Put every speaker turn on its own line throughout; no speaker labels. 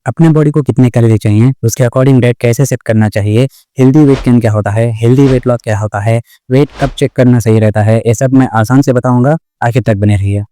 अपने बॉडी को कितने कैलोरी चाहिए, उसके अकॉर्डिंग डाइट कैसे सेट करना चाहिए, हेल्दी वेट गेन क्या होता है, हेल्दी वेट लॉस क्या होता है, वेट कब चेक करना सही रहता है, ये सब मैं आसान से बताऊंगा। आखिर तक बने रहिए।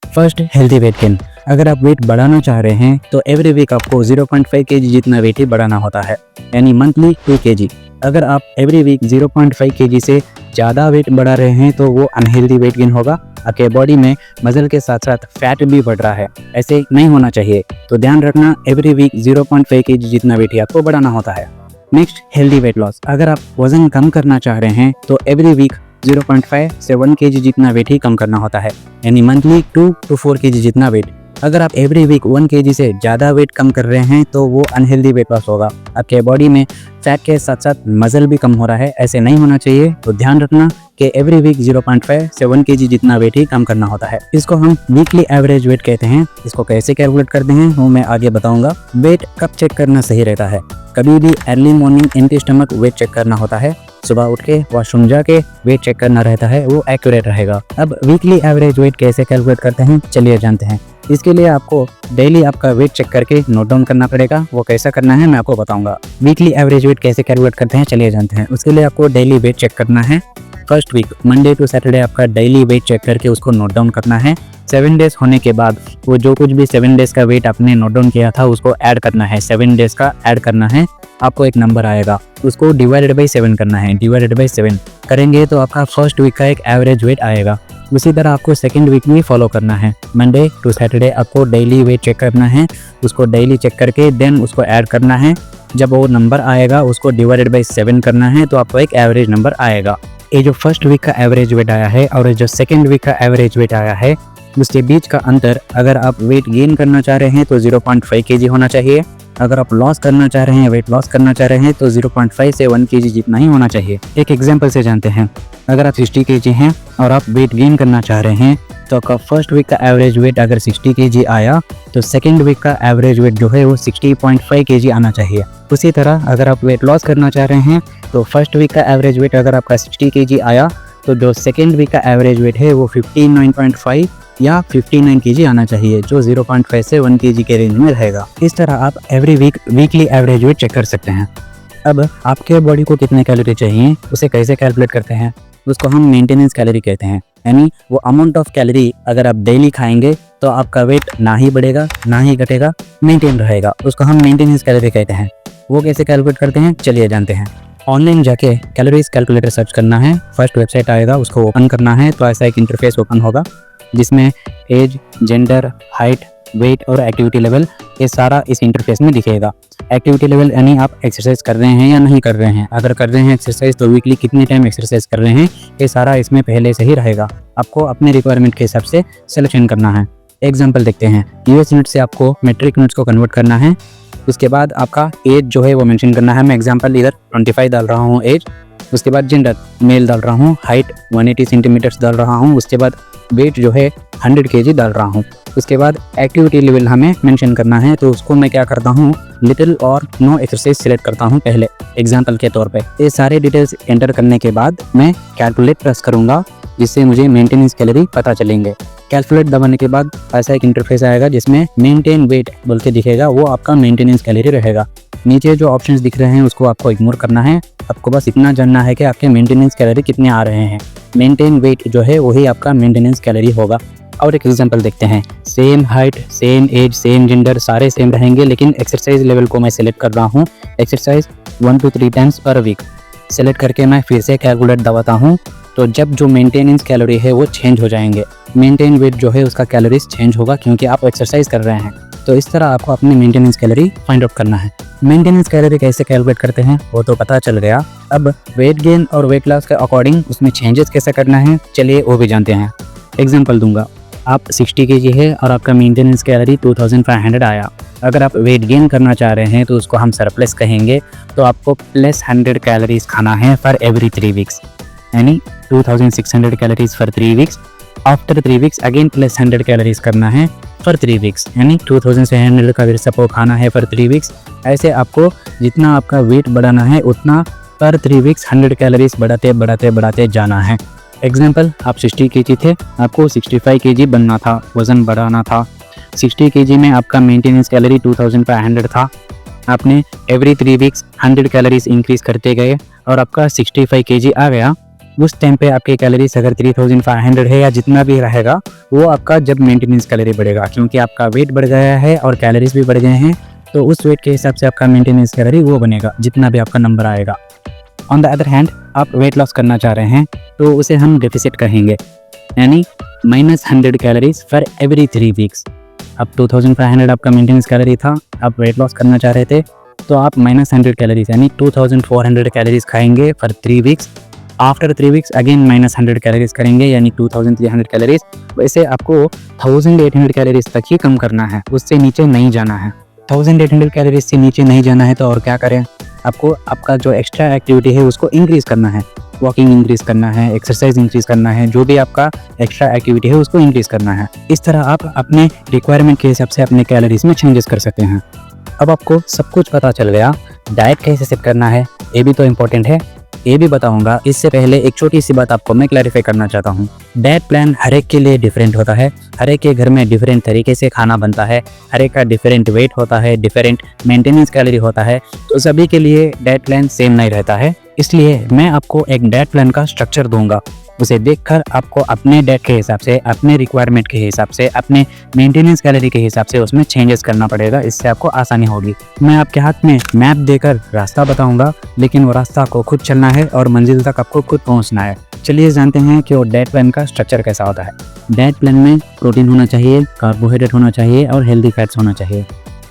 First, healthy weight gain. अगर आप वेट बढ़ाना चाह रहे हैं तो एवरी वीक आपको 0.5 kg जितना वेट ही बढ़ाना होता है, यानी मंथली 2 kg। अगर आप एवरी वीक 0.5 kg से ज़्यादा वेट बढ़ा रहे हैं तो वो अनहेल्दी वेट गेन होगा। आपके बॉडी में मसल के साथ साथ फैट भी बढ़ रहा है, ऐसे नहीं होना चाहिए। तो ध्यान रखना, एवरी वीक 0.5 kg जितना वेट ही आपको बढ़ाना होता है। Next, healthy weight loss. अगर आप वजन कम करना चाह रहे हैं तो एवरी वीक 0.5 से 1 kg जितना वेट ही कम करना होता है, यानी मंथली 2 to 4 kg जितना वेट। अगर आप एवरी वीक 1 kg से ज़्यादा वेट कम कर रहे हैं तो वो अनहेल्दी वेट लॉस होगा। आपके बॉडी में फैट के साथ साथ मसल भी कम हो रहा है, ऐसे नहीं होना चाहिए। तो ध्यान रखना कि एवरी वीक 0.5 से 1 kg जितना वेट ही कम करना होता है। इसको हम वीकली एवरेज वेट कहते हैं। इसको कैसे कैलकुलेट करते हैं वो मैं आगे बताऊंगा। वेट कब चेक करना सही रहता है? कभी भी early morning empty stomach weight check करना होता है। सुबह उठ के वॉशरूम जाके वेट चेक करना रहता है, वो एक्यूरेट रहेगा। अब वीकली एवरेज वेट कैसे कैलकुलेट करते हैं, चलिए जानते हैं। इसके लिए आपको डेली आपका वेट चेक करके नोट डाउन करना पड़ेगा। वो कैसा करना है मैं आपको बताऊंगा। वीकली एवरेज वेट कैसे कैलकुलेट करते हैं, चलिए जानते हैं। उसके लिए आपको डेली वेट चेक करना है। First week Monday to Saturday आपका डेली वेट चेक करके उसको नोट डाउन करना है। 7 डेज होने के बाद वो जो कुछ भी 7 डेज का वेट आपने नोट डाउन किया था उसको ऐड करना है। 7 डेज का ऐड करना है, आपको एक नंबर आएगा, उसको डिवाइडेड बाई 7 करना है। डिवाइडेड बाई 7 करेंगे तो आपका फर्स्ट वीक का एक एवरेज वेट आएगा। उसी तरह आपको सेकंड वीक भी फॉलो करना है। मंडे टू सैटरडे आपको डेली वेट चेक करना है, उसको डेली चेक करके देन उसको ऐड करना है। जब वो नंबर आएगा उसको डिवाइडेड बाई 7 करना है तो आपको एक एवरेज नंबर आएगा। ये जो फर्स्ट वीक का एवरेज वेट आया है और जो सेकंड वीक का एवरेज वेट आया है, उसके बीच का अंतर, अगर आप वेट गेन करना चाह रहे हैं तो 0.5 kg होना चाहिए। अगर आप लॉस करना चाह रहे हैं, वेट लॉस करना चाह रहे हैं तो 0.5 से 1 kg जितना ही होना चाहिए। एक एग्जांपल से जानते हैं। अगर आप 60 kg हैं और आप वेट गेन करना चाह रहे हैं तो आपका फर्स्ट वीक का एवरेज वेट अगर 60 kg आया तो सेकंड वीक का एवरेज वेट जो है वो 60.5 kg आना चाहिए। उसी तरह अगर आप वेट लॉस करना चाह रहे हैं तो फर्स्ट वीक का एवरेज वेट अगर आपका 60 kg आया तो जो सेकंड वीक का एवरेज वेट है वो 59.5 या 59 kg आना चाहिए, जो 0.5 से 1 kg के रेंज में रहेगा। इस तरह आप every week weekly average weight check कर सकते हैं। अब आपके बॉडी को कितने कैलोरी चाहिए उसे कैसे कैलकुलेट करते हैं, उसको हम मेंटेनेंस कैलोरी कहते हैं। यानी वो अमाउंट ऑफ कैलोरी अगर आप डेली खाएंगे तो आपका वेट ना ही बढ़ेगा ना ही घटेगा, मेंटेन रहेगा। उसको हम मेंटेनेंस कैलोरी कहते हैं। वो कैसे कैलकुलेट करते हैं, चलिए जानते हैं। ऑनलाइन जाके कैलोरीज कैलकुलेटर सर्च करना है। फर्स्ट वेबसाइट आएगा, उसको ओपन करना है तो ऐसा एक इंटरफेस ओपन होगा जिसमें एज, जेंडर, हाइट, वेट और एक्टिविटी लेवल, ये सारा इस इंटरफेस में दिखेगा। एक्टिविटी लेवल यानी आप एक्सरसाइज कर रहे हैं या नहीं कर रहे हैं। अगर कर रहे हैं एक्सरसाइज तो वीकली कितने टाइम एक्सरसाइज कर रहे हैं, ये सारा इसमें पहले से ही रहेगा। आपको अपने रिक्वायरमेंट के हिसाब से सिलेक्शन करना है। एग्जाम्पल देखते हैं। यूएस यूनिट से आपको मेट्रिक यूनिट्स को कन्वर्ट करना है। उसके बाद आपका एज जो है वो मेंशन करना है। मैं एग्जांपल इधर 25 डाल रहा हूँ एज। उसके बाद जेंडर मेल डाल रहा हूँ, हाइट 180 सेंटीमीटर्स डाल रहा हूँ। उसके बाद वेट जो है 100 kg डाल रहा हूँ। उसके बाद एक्टिविटी लेवल हमें मेंशन करना है, तो उसको मैं क्या करता हूँ, लिटिल और नो एक्सरसाइज सिलेक्ट करता हूँ पहले एग्जाम्पल के तौर पे। ये सारे डिटेल्स एंटर करने के बाद मैं कैलकुलेट प्रेस करूँगा, जिससे मुझे मेंटेनेंस कैलोरी पता चलेंगे। कैलकुलेट दबाने के बाद ऐसा एक इंटरफेस आएगा जिसमें मेंटेन वेट बोल के दिखेगा, वो आपका मेंटेनेंस कैलोरी रहेगा। नीचे जो ऑप्शंस दिख रहे हैं उसको आपको इग्नोर करना है। आपको बस इतना जानना है कि आपके मेंटेनेंस कैलोरी कितने आ रहे हैं। मेंटेन वेट जो है वही आपका मेंटेनेंस कैलोरी होगा। और एक एग्जांपल देखते हैं। Same height, same age, same gender सारे सेम रहेंगे, लेकिन एक्सरसाइज लेवल को मैं सिलेक्ट कर रहा हूँ। Exercise 1 to 3 times per week select करके मैं फिर से कैलकुलेट दबाता हूँ, तो जब जो मेंटेनेंस कैलोरी है वो चेंज हो जाएंगे। मेंटेन वेट जो है उसका कैलोरीज चेंज होगा क्योंकि आप एक्सरसाइज कर रहे हैं। तो इस तरह आपको अपनी मेंटेनेंस कैलोरी फाइंड आउट करना है। मेंटेनेंस कैलोरी कैसे कैलकुलेट करते हैं वो तो पता चल गया। अब वेट गेन और वेट लॉस के अकॉर्डिंग उसमें चेंजेस कैसे करना है, चलिए वो भी जानते हैं। एग्जाम्पल दूंगा। आप 60 kg है और आपका मेंटेनेंस कैलोरी 2500 आया। अगर आप वेट गेन करना चाह रहे हैं तो उसको हम सरप्लस कहेंगे। तो आपको प्लस 100 कैलोरीज खाना है फॉर एवरी 3 वीक्स, यानी 2600 calories for 3 weeks. After 3 weeks again plus 100 calories करना है फॉर 3 वीक्स, यानी 2700 का सपो खाना है फॉर 3 वीक्स। ऐसे आपको जितना आपका वेट बढ़ाना है उतना पर 3 वीक्स 100 कैलोरीज बढ़ाते बढ़ाते बढ़ाते जाना है। एग्जाम्पल, आप 60 केजी थे, आपको 65 केजी बनना था, वज़न बढ़ाना था। 60 केजी में आपका मेंटेनेंस कैलोरी 2500 था। आपने एवरी 3 वीक्स 100 कैलोरीज इंक्रीज़ करते गए और आपका 65 केजी आ गया। उस टाइम पे आपके कैलोरीज अगर 3500 है या जितना भी रहेगा, वो आपका जब मेंटेनेंस कैलोरी बढ़ेगा, क्योंकि आपका वेट बढ़ गया है और कैलोरीज भी बढ़ गए हैं, तो उस वेट के हिसाब से आपका मेंटेनेंस कैलोरी वो बनेगा जितना भी आपका नंबर आएगा। ऑन द अदर हैंड, आप वेट लॉस करना चाह रहे हैं तो उसे हम डेफिसिट कहेंगे, यानी -100 कैलोरीज फॉर एवरी 3 वीक्स। अब 2500 आपका मेंटेनेंस कैलोरी था, आप वेट लॉस करना चाह रहे थे, तो आप -100 कैलोरीज यानी 2400 कैलोरीज खाएंगे for 3 weeks. After 3 weeks again -100 calories करेंगे यानी 2300 कैलोरीज। वैसे आपको 1800 कैलोरीज तक ही कम करना है, उससे नीचे नहीं जाना है। 1800 कैलोरीज से नीचे नहीं जाना है तो और क्या करें, आपको आपका जो एक्स्ट्रा एक्टिविटी है उसको इंक्रीज़ करना है। वॉकिंग इंक्रीज़ करना है, एक्सरसाइज इंक्रीज़ करना है, जो भी आपका एक्स्ट्रा एक्टिविटी है उसको इंक्रीज़ करना है। इस तरह आप अपने रिक्वायरमेंट के हिसाब से अपने कैलोरीज में चेंजेस कर सकते हैं। अब आपको सब कुछ पता चल गया, डाइट कैसे सेट करना है ये भी तो इम्पोर्टेंट है, ये भी बताऊंगा। इससे पहले एक छोटी सी बात आपको मैं क्लैरिफाई करना चाहता हूँ। डाइट प्लान हर एक के लिए डिफरेंट होता है, हर एक के घर में डिफरेंट तरीके से खाना बनता है, हर एक का डिफरेंट वेट होता है, डिफरेंट मेंटेनेंस कैलोरी होता है, तो सभी के लिए डाइट प्लान सेम नहीं रहता है। इसलिए मैं आपको एक डाइट प्लान का स्ट्रक्चर दूंगा, उसे देखकर आपको अपने डाइट के हिसाब से, अपने रिक्वायरमेंट के हिसाब से, अपने मेंटेनेंस कैलोरी के हिसाब से उसमें चेंजेस करना पड़ेगा। इससे आपको आसानी होगी। मैं आपके हाथ में मैप देकर रास्ता बताऊंगा, लेकिन वो रास्ता आपको खुद चलना है और मंजिल तक आपको खुद पहुंचना है। चलिए जानते हैं कि वो डाइट प्लान का स्ट्रक्चर कैसा होता है। डाइट प्लान में प्रोटीन होना चाहिए, कार्बोहाइड्रेट होना चाहिए और हेल्दी फैट्स होना चाहिए।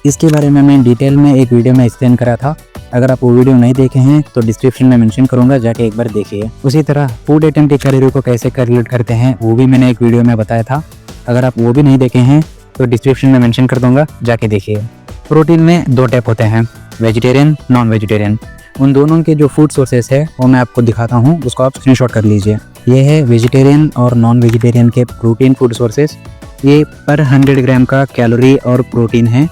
इसके बारे में मैं डिटेल में एक वीडियो में एक्सप्लेन करा था। अगर आप वो वीडियो नहीं देखे हैं तो डिस्क्रिप्शन में मेंशन करूंगा, जाके एक बार देखिए। उसी तरह फूड आइटम की कैलोरी को कैसे कैलकुलेट करते हैं वो भी मैंने एक वीडियो में बताया था। अगर आप वो भी नहीं देखे हैं तो डिस्क्रिप्शन में मेंशन कर दूंगा, जाके देखिए। प्रोटीन में 2 टाइप होते हैं, वेजिटेरियन, नॉन वेजिटेरियन। उन दोनों के जो फूड सोर्सेस है वो मैं आपको दिखाता हूँ, उसको आप स्क्रीनशॉट कर लीजिए। ये है वेजिटेरियन और नॉन वेजिटेरियन के प्रोटीन फूड सोर्सेस। ये पर 100 ग्राम का कैलोरी और प्रोटीन है।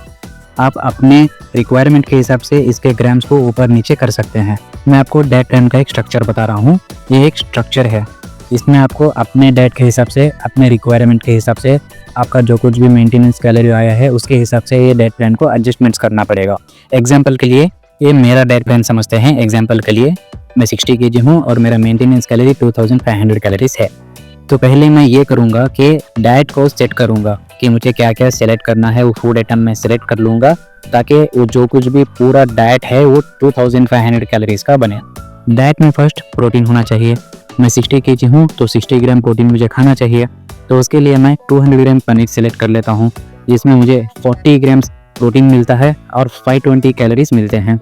आप अपने रिक्वायरमेंट के हिसाब से इसके ग्राम्स को ऊपर नीचे कर सकते हैं। मैं आपको डाइट प्लान का एक स्ट्रक्चर बता रहा हूँ। ये एक स्ट्रक्चर है, इसमें आपको अपने डाइट के हिसाब से, अपने रिक्वायरमेंट के हिसाब से, आपका जो कुछ भी मेंटेनेंस कैलोरी आया है उसके हिसाब से ये डाइट प्लान को एडजस्टमेंट्स करना पड़ेगा। एग्जाम्पल के लिए ये मेरा डाइट प्लान समझते हैं। एग्जाम्पल के लिए मैं 60 केजी हूँ और मेरा मेंटेनेंस कैलोरी 2500 कैलोरीज है। तो पहले मैं ये करूँगा कि डाइट को सेट करूँगा कि मुझे क्या क्या सेलेक्ट करना है, वो फूड आइटम में सेलेक्ट कर लूँगा ताकि वो जो कुछ भी पूरा डाइट है वो 2500 कैलोरीज का बने। डाइट में फर्स्ट प्रोटीन होना चाहिए। मैं 60 केजी हूँ तो 60 ग्राम प्रोटीन मुझे खाना चाहिए, तो उसके लिए मैं 200 ग्राम पनीर सेलेक्ट कर लेता हूँ, जिसमें मुझे 40 ग्राम प्रोटीन मिलता है और 520 कैलोरीज मिलते हैं।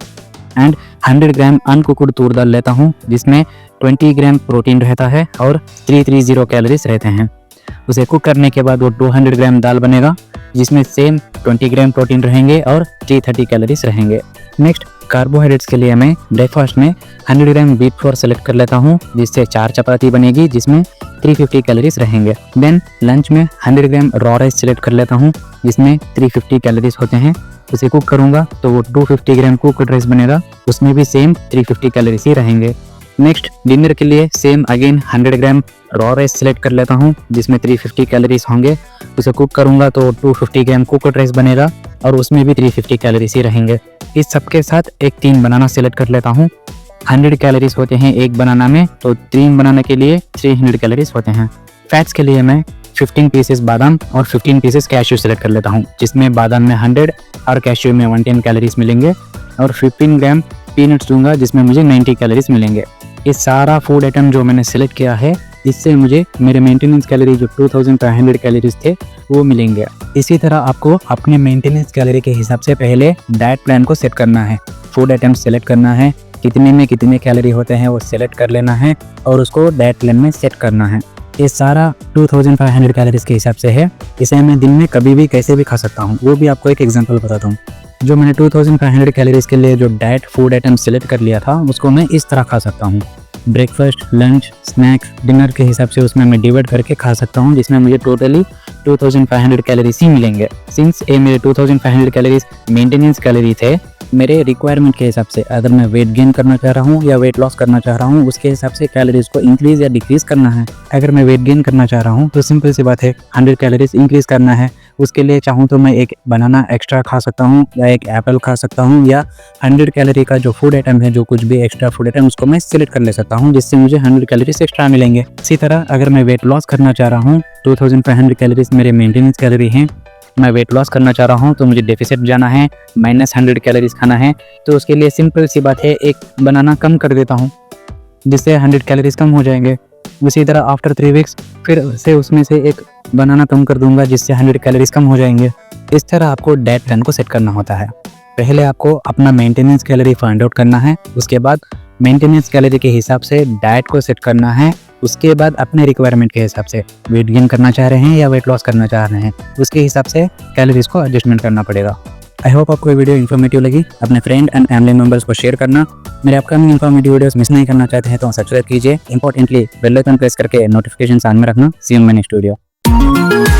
एंड 100 ग्राम अनकुक्ड तूर दाल लेता हूँ, जिसमें 20 ग्राम प्रोटीन रहता है और 330 कैलोरीज रहते हैं। उसे कुक करने के बाद वो 200 ग्राम दाल बनेगा, जिसमें सेम 20 ग्राम प्रोटीन रहेंगे और 330 कैलोरीज रहेंगे। नेक्स्ट कार्बोहाइड्रेट्स के लिए मैं ब्रेकफास्ट में 100 ग्राम व्हीट फ्लोर सेलेक्ट कर लेता हूँ, जिससे 4 चपाती बनेगी, जिसमें 350 कैलोरीज रहेंगे। देन लंच में 100 ग्राम रॉ राइस सेलेक्ट कर लेता हूँ, जिसमें 350 कैलोरीज होते हैं। उसे कुक करूँगा तो वो 250 ग्राम कुक्ड राइस बनेगा, उसमें भी सेम 350 कैलोरीज ही रहेंगे। नेक्स्ट डिनर के लिए सेम अगेन 100 ग्राम रॉ राइस सेलेक्ट कर लेता हूँ, जिसमें 350 कैलोरीज होंगे। उसे कुक करूँगा तो 250 ग्राम कुक्ड राइस बनेगा और उसमें भी 350 कैलोरीज ही रहेंगे। इस सब के साथ एक 3 बनाना सेलेक्ट कर लेता हूँ। 100 कैलोरीज होते हैं एक बनाना में, तो 3 बनाना के लिए 300 कैलोरीज होते हैं। फैट्स के लिए मैं 15 पीसेस बादाम और 15 पीसेस कैश्यू सेलेक्ट कर लेता हूँ, जिसमें बादाम में 100 और कैश्यू में 110 कैलोरीज मिलेंगे, और 15 ग्राम पीनट्स दूंगा, जिसमें मुझे 90 कैलोरीज मिलेंगे। ये सारा फूड आइटम जो मैंने सेलेक्ट किया है, इससे मुझे मेरे मेंटेनेंस कैलोरी जो 2500 कैलोरीज थे वो मिलेंगे। इसी तरह आपको अपने मेंटेनेंस कैलोरी के हिसाब से पहले डाइट प्लान को सेट करना है। फूड आइटम सेलेक्ट करना है, कितने में कितने कैलोरी होते हैं वो सेलेक्ट कर लेना है और उसको डाइट प्लान में सेट करना है। ये सारा 2500 कैलोरीज के हिसाब से है। इसे मैं दिन में कभी भी कैसे भी खा सकता हूँ, वो भी आपको एक एग्जांपल बताता हूँ। जो मैंने 2500 कैलोरीज के लिए जो डाइट फूड आइटम सेलेक्ट कर लिया था, उसको मैं इस तरह खा सकता हूँ। ब्रेकफास्ट, लंच, स्नैक्स, डिनर के हिसाब से उसमें मैं डिवाइड करके खा सकता हूँ, जिसमें मुझे टोटली 2500 कैलोरीज ही मिलेंगे। सिंस ये मेरे 2500 कैलोरीज मेंटेनेंस कैलोरी थे, मेरे रिक्वायरमेंट के हिसाब से अगर मैं वेट गेन करना चाह रहा हूँ या वेट लॉस करना चाह रहा हूँ, उसके हिसाब से कैलोरीज को इंक्रीज या डिक्रीज करना है। अगर मैं वेट गेन करना चाह रहा हूँ तो सिंपल सी बात है, 100 कैलोरीज इंक्रीज करना है। उसके लिए चाहूँ तो मैं एक बनाना एक्स्ट्रा खा सकता हूँ या एक एप्पल खा सकता हूँ, या 100 कैलोरी का जो फूड आइटम है, जो कुछ भी एक्स्ट्रा फूड आइटम, उसको मैं सिलेक्ट कर ले सकता हूँ, जिससे मुझे 100 कैलोरीज एक्स्ट्रा मिलेंगे। इसी तरह अगर मैं वेट लॉस करना चाह रहा हूँ, 2500 कैलोरीज मेरे मेंटेनेंस कैलोरी हैं। मैं वेट लॉस करना चाह रहा हूँ तो मुझे डेफिसिट जाना है, -100 कैलोरीज खाना है। तो उसके लिए सिंपल सी बात है, एक बनाना कम कर देता हूँ, जिससे 100 कैलोरीज कम हो जाएंगे। उसी तरह आफ्टर 3 वीक्स फिर से उसमें से एक बनाना कम कर दूंगा, जिससे 100 कैलोरीज कम हो जाएंगे। इस तरह आपको डाइट प्लान को सेट करना होता है। पहले आपको अपना मेंटेनेंस कैलोरी फाइंड आउट करना है, उसके बाद मेंटेनेंस कैलोरी के हिसाब से डाइट को सेट करना है। उसके बाद अपने रिक्वायरमेंट के हिसाब से वेट गेन करना चाह रहे हैं या वेट लॉस करना चाह रहे हैं, उसके हिसाब से कैलोरीज को एडजस्टमेंट करना पड़ेगा। आई होप आपको ये वीडियो इन्फॉर्मेटिव लगी। अपने फ्रेंड एंड फैमिली मेंबर्स को शेयर करना। मेरे अपकमिंग इन्फॉर्मेटिव वीडियोस मिस नहीं करना चाहते हैं तो सब्सक्राइब कीजिए। इंपॉर्टेंटली बेल आइकन प्रेस करके नोटिफिकेशन ऑन में रखना। See you in my next video.